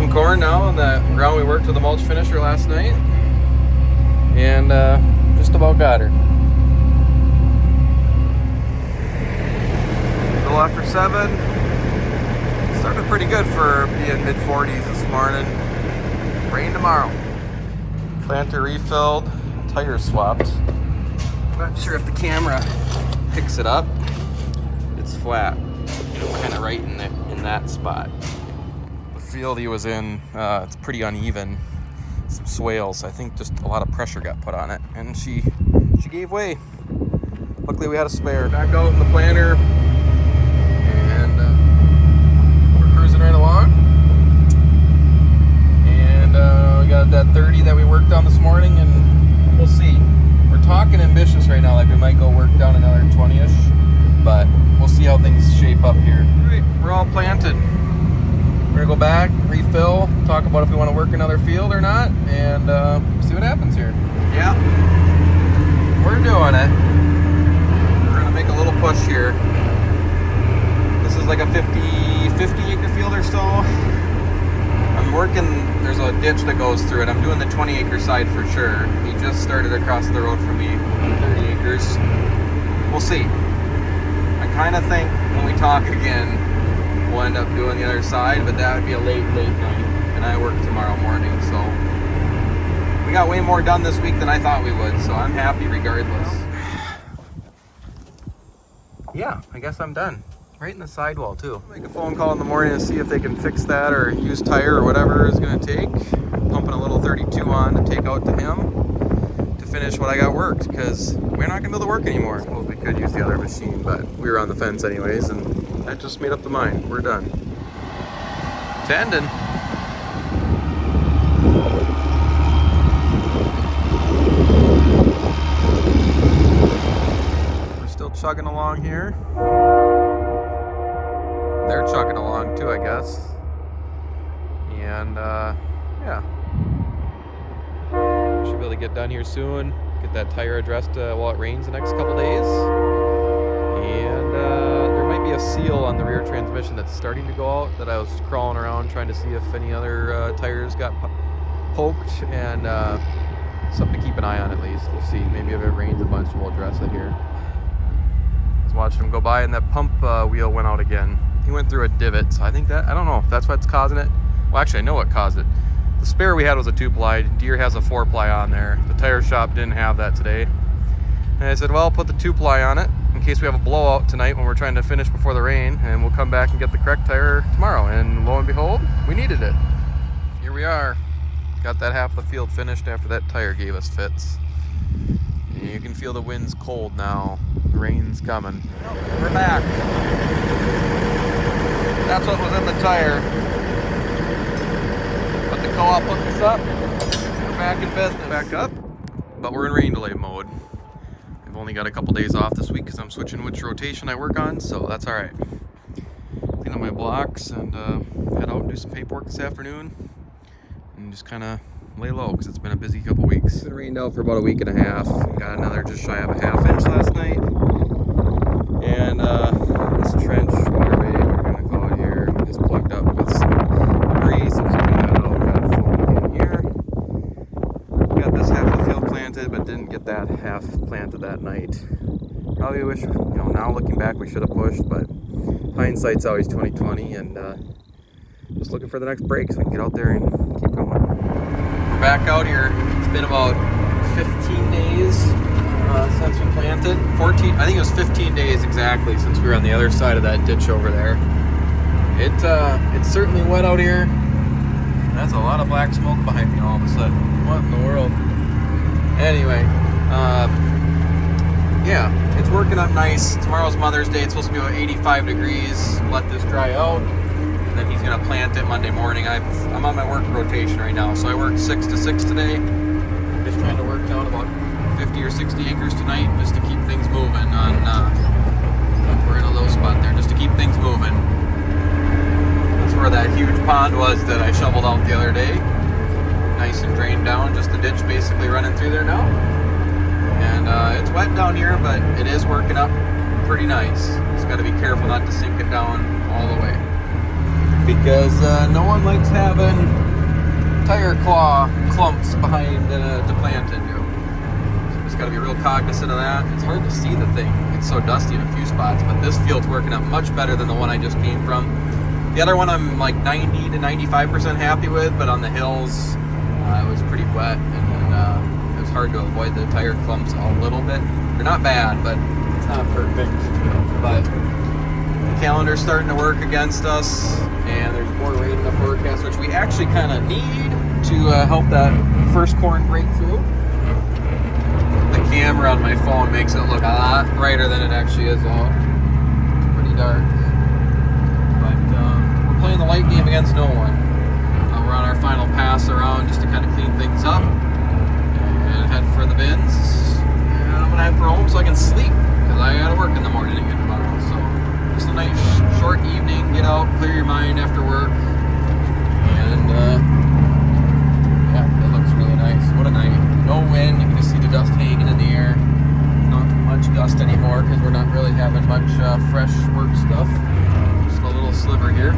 some corn now on the ground we worked with the mulch finisher last night. And just about got her. A little after 7. Started pretty good for being mid-40s this morning. Rain tomorrow. Planter refilled, tires swapped. Not sure if the camera picks it up. It's flat, kind of right in that spot. The field he was in, it's pretty uneven. Some swales. I think just a lot of pressure got put on it, and she gave way. Luckily, we had a spare. Back out in the planter, and we're cruising right along. And we got that 30 that we worked on this morning, and we'll see. We're talking ambitious right now, like we might go work down another 20-ish, but we'll see how things shape up here. All right, we're all planted. We're gonna go back, refill, talk about if we want to work another field or not, and see what happens here. Yeah, we're doing it. We're gonna make a little push here. This is like a 50 acre field or so. I'm working, there's a ditch that goes through it. I'm doing the 20 acre side for sure. He just started across the road from me, 30 acres. We'll see. I kind of think when we talk again, we'll end up doing the other side, but that would be a late night, and I work tomorrow morning, so we got way more done this week than I thought we would, so I'm happy regardless. Yeah, I guess I'm done. Right in the sidewall too. Make a phone call in the morning to see if they can fix that or use tire or whatever it's gonna take. Pumping a little 32 on to take out to him to finish what I got worked, because we're not gonna be able to work anymore. I suppose we could use the other machine, but we were on the fence anyways, and I just made up the mind. We're done. Tendon. We're still chugging along here. They're chugging along too, I guess. And yeah. Should be able to get done here soon. Get that tire addressed while it rains the next couple days. And there might be a seal on the rear transmission that's starting to go out that I was crawling around trying to see if any other tires got poked, and something to keep an eye on at least. We'll see. Maybe if it rains a bunch, we'll address it here. I was watching him go by and that pump wheel went out again. He went through a divot, so I think that, I don't know if that's what's causing it. Well, actually I know what caused it. The spare we had was a 2-ply. Deere has a 4-ply on there. The tire shop didn't have that today. And I said, well, I'll put the 2-ply on it in case we have a blowout tonight when we're trying to finish before the rain, and we'll come back and get the correct tire tomorrow. And lo and behold, we needed it. Here we are. Got that half of the field finished after that tire gave us fits. And you can feel the wind's cold now. The rain's coming. We're back. That's what was in the tire. But the co-op hooked us up. We're back in business. Back up. But we're in rain delay mode. I've only got a couple days off this week because I'm switching which rotation I work on, so that's all right. Clean up my blocks and head out and do some paperwork this afternoon, and just kind of lay low because it's been a busy couple weeks. It's been rained out for about a week and a half. Got another just shy of a half-inch last night, and this trench waterway we're gonna call it here is plugged up with some debris, so it's gonna be that out. Got flowing in here. Got this half of the field planted, but didn't get that half planted that night. Probably wish, now looking back, we should have pushed, but hindsight's always 20/20, and just looking for the next break so we can get out there and keep going. We're back out here. It's been about 15 days since we planted. 14, I think it was 15 days exactly since we were on the other side of that ditch over there. It's certainly wet out here. That's a lot of black smoke behind me all of a sudden. What in the world? Anyway, yeah, it's working up nice. Tomorrow's Mother's Day. It's supposed to be about 85 degrees. Let this dry out, and then he's gonna plant it Monday morning. I'm on my work rotation right now, so I work 6 to 6 today. Just trying to work down about 50 or 60 acres tonight, just to keep things moving. We're in a low spot there, just to keep things moving. That's where that huge pond was that I shoveled out the other day. Nice and drained down, just the ditch basically running through there now. And it's wet down here, but it is working up pretty nice. Just got to be careful not to sink it down all the way. because no one likes having tire claw clumps behind to plant into. So just got to be real cognizant of that. It's hard to see the thing. It's so dusty in a few spots, but this field's working out much better than the one I just came from. The other one I'm like 90 to 95% happy with, but on the hills it was pretty wet, and then it was hard to avoid the tire clumps a little bit. They're not bad, but it's not perfect. But the calendar's starting to work against us, and there's more rain in the forecast, which we actually kind of need to help that first corn break through. The camera on my phone makes it look a lot brighter than it actually is, though. It's pretty dark. But we're playing the light game against no one. We're on our final pass around just to kind of clean things up and head for the bins. And I'm gonna head for home so I can sleep, because I gotta work in the morning again tomorrow. So just a nice short evening, get out, clear your mind after work, and yeah, it looks really nice. What a night. No wind, you can just see the dust hanging in the air. Not much dust anymore because we're not really having much fresh work stuff. Just a little sliver here.